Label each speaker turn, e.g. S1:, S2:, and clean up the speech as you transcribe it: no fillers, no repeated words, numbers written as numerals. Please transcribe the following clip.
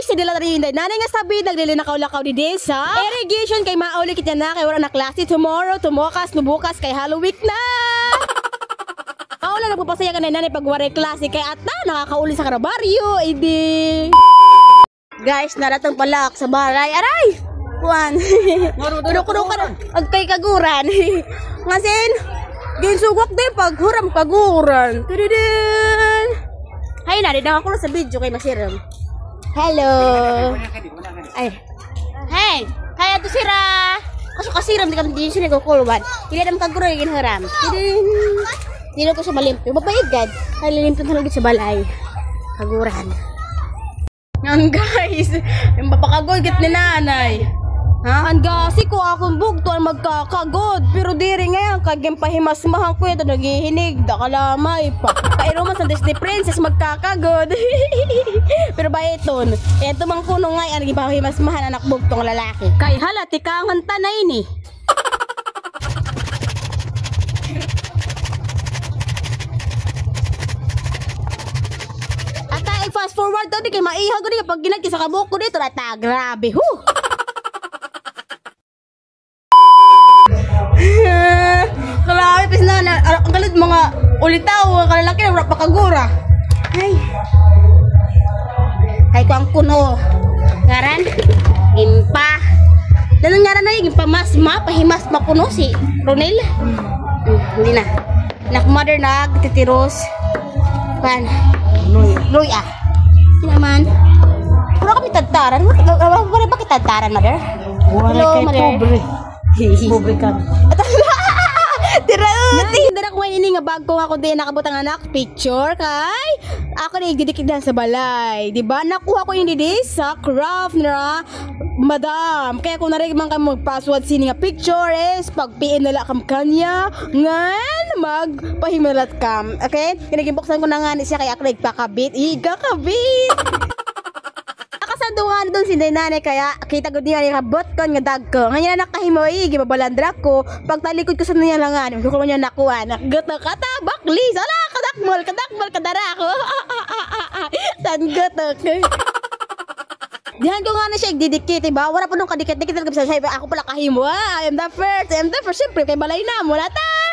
S1: si dila rin nanay nga sabi naglili na kaulakaw di day sa irrigation kay mauli kita na kay wala na klase tomorrow, tumokas, nubukas kay Halloween na. Wala nagpapasaya ka na nanay pag waray klase kay ata nakakauli sa karabaryo, idi. Guys, naratang pala sa baray. Aray! Kuan. Kuno ka ag kay kaguran. Ngasin, ginsugwak din pag huram kaguran. Tududun. Hay na, didang ako sa video kay Masiram. Hello. Ay. Hey, kaya to sira. Kaso kasiram di kami din siya nagkukulban. Hindi naman kaguran yung haram. Dino ko sa malimpyo. Mapayagad. Ay, lilimpyo na lagi sa balay. Kaguran. Yan guys. Yung papakagod git ni nanay. Ha? Angasi ko akong bugto ang magkakagod. Pero diri ngayon, kaging pahimasmahan ko ito. Naghihinig. Dakalamay pa. Kairoman sa Disney Princess magkakagod. Pero ba iton? Ito mang kuno ngayon. Naging pahimasmahan anak bugtong lalaki. Kay halati ka ang tanay ni. Fast forward daw di kay maihag ni kapag ginagti sa kabuk ko dito rata grabe hu. Grabe pis na ang galit mga ulitaw kalalaki na wala pa kagura. Ay ko ang kuno ngaran impa danang ngaran na yung pamasma pahimas makuno si Ronel. Hindi na nak mother nagtitiros pan Loy ah. Naman. Puro kami tagtaran. Wala ba kita tagtaran, mother?
S2: Wala kay pobre. Pobre ka.
S1: Tiraut. Hindi na ko ngayon nga bag ko ako din nakabutang anak picture kay ako na igidikid sa balay. Diba? Nakuha ko yung didi sa craft na madam. Kaya kung narig man kayo mag-password sini nga picture is pag-PM nala kam kanya ngan magpahimalat kam. Okay? Kinagibuksan ko na nga siya kaya ako nagpakabit. Iga kabit! Nakasanduhan doon si nanay kaya kita ko niya nakabot ko nga dag ko. Ngayon na nakahimoy, gibabalandra ko. Pag talikod ko sa niya lang nga, ko niya nakuha. Nakgat na katabak, lis. Ala, kadakmal, kadara ko. Tangatak. Diyan ko nga na siya didikit, diba? Wala pa nung kadikit-dikit. Ako pala kahimo. I am the first. Siyempre, kay balay na. Mula ta!